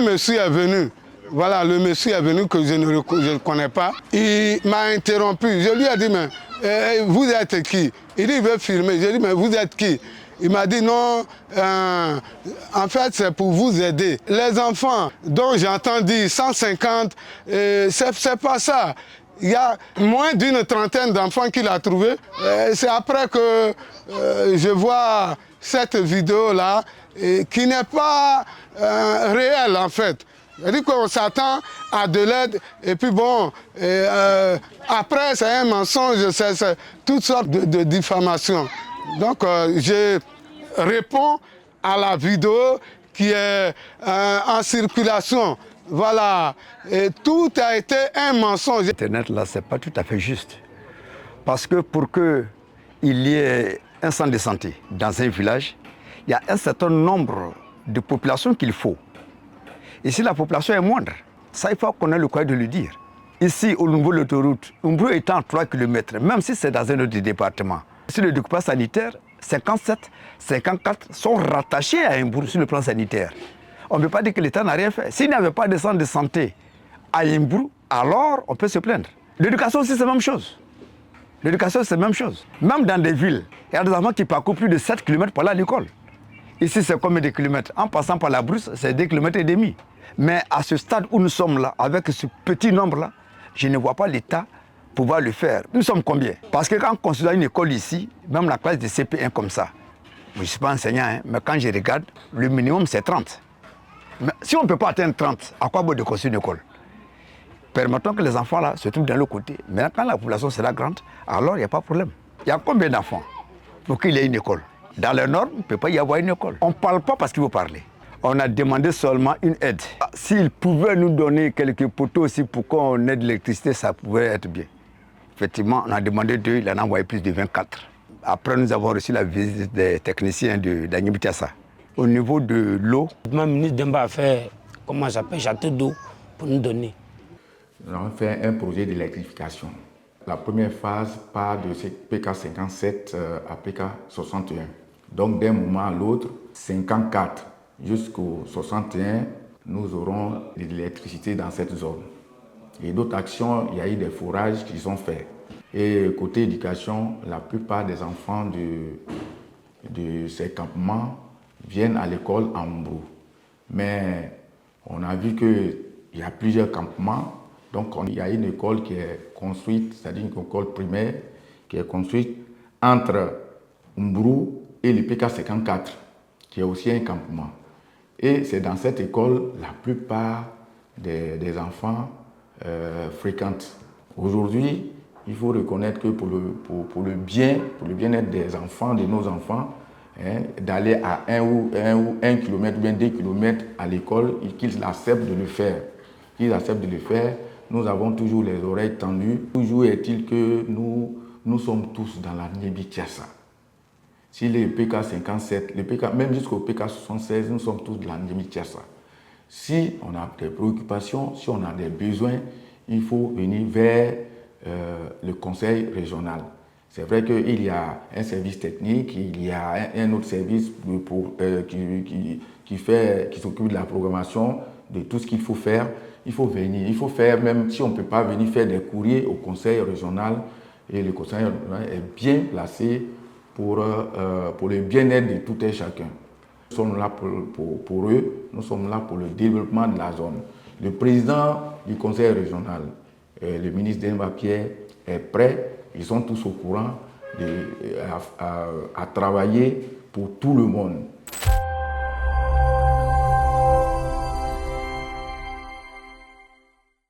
monsieur est venu. Voilà, le monsieur est venu que je ne connais pas. Il m'a interrompu. Je lui ai dit, mais vous êtes qui? Il dit, il veut filmer. Je lui ai dit, mais vous êtes qui? Il m'a dit, non, en fait, c'est pour vous aider. Les enfants dont j'entends dire 150, c'est pas ça. Il y a moins d'une trentaine d'enfants qu'il a trouvés. C'est après que je vois cette vidéo-là, qui n'est pas réelle, en fait. C'est-à-dire qu'on s'attend à de l'aide, et puis bon, après c'est un mensonge, c'est toutes sortes de diffamations. Donc je réponds à la vidéo qui est en circulation. Voilà, et tout a été un mensonge. Internet là, c'est pas tout à fait juste. Parce que pour qu'il y ait un centre de santé dans un village, il y a un certain nombre de populations qu'il faut. Et si la population est moindre, ça il faut qu'on ait le courage de le dire. Ici, au niveau de l'autoroute, Umbro étant à 3 km, même si c'est dans un autre département, sur le découpage sanitaire, 57, 54 sont rattachés à Umbro sur le plan sanitaire. On ne peut pas dire que l'État n'a rien fait. S'il n'y avait pas de centre de santé à Umbro, alors on peut se plaindre. L'éducation aussi, c'est la même chose. L'éducation, c'est la même chose. Même dans des villes, il y a des enfants qui parcourent plus de 7 km pour aller à l'école. Ici, c'est combien de kilomètres? En passant par la brousse, c'est 2,5 km. Mais à ce stade où nous sommes là, avec ce petit nombre-là, je ne vois pas l'État pouvoir le faire. Nous sommes combien? Parce que quand on considère une école ici, même la classe de CP1 comme ça, je ne suis pas enseignant, hein, mais quand je regarde, le minimum c'est 30. Mais si on ne peut pas atteindre 30, à quoi bon de construire une école? Permettons que les enfants là se trouvent de l'autre côté. Mais quand la population sera grande, alors il n'y a pas de problème. Il y a combien d'enfants pour qu'il y ait une école? Dans les normes, il ne peut pas y avoir une école. On ne parle pas parce qu'il faut parler. On a demandé seulement une aide. S'ils pouvaient nous donner quelques poteaux aussi pour qu'on ait de l'électricité, ça pouvait être bien. Effectivement, on a demandé 2, il en a envoyé plus de 24. Après, nous avons reçu la visite des techniciens d'Agnès Tiassa. Au niveau de l'eau, le ministre Demba a fait, comment ça s'appelle, château d'eau pour nous donner. Nous avons fait un projet d'électrification. La première phase part de PK 57 à PK 61. Donc d'un moment à l'autre, 54 jusqu'au 61, nous aurons de l'électricité dans cette zone. Et d'autres actions, il y a eu des forages qui sont faits. Et côté éducation, la plupart des enfants de ces campements viennent à l'école en Umbro. Mais on a vu qu'il y a plusieurs campements. Donc il y a une école qui est construite, c'est-à-dire une école primaire, qui est construite entre Umbro et le PK 54, qui est aussi un campement. Et c'est dans cette école la plupart des enfants fréquentent. Aujourd'hui, il faut reconnaître que pour le bien-être des enfants, de nos enfants, hein, d'aller à 1 km ou bien 2 km à l'école, qu'ils acceptent de le faire. Qu'ils acceptent de le faire. Nous avons toujours les oreilles tendues. Toujours est-il que nous sommes tous dans la Agnès Tiassa. Si les PK 57, même jusqu'au PK 76, nous sommes tous dans la Agnès Tiassa. Si on a des préoccupations, si on a des besoins, il faut venir vers le conseil régional. C'est vrai qu'il y a un service technique, il y a un autre service qui s'occupe de la programmation, de tout ce qu'il faut faire. Il faut venir, il faut faire, même si on ne peut pas venir faire des courriers au conseil régional, et le conseil régional est bien placé pour le bien-être de tout et chacun. Nous sommes là pour eux, nous sommes là pour le développement de la zone. Le président du conseil régional, le ministre Demba Pierre, est prêt, ils sont tous au courant à travailler pour tout le monde.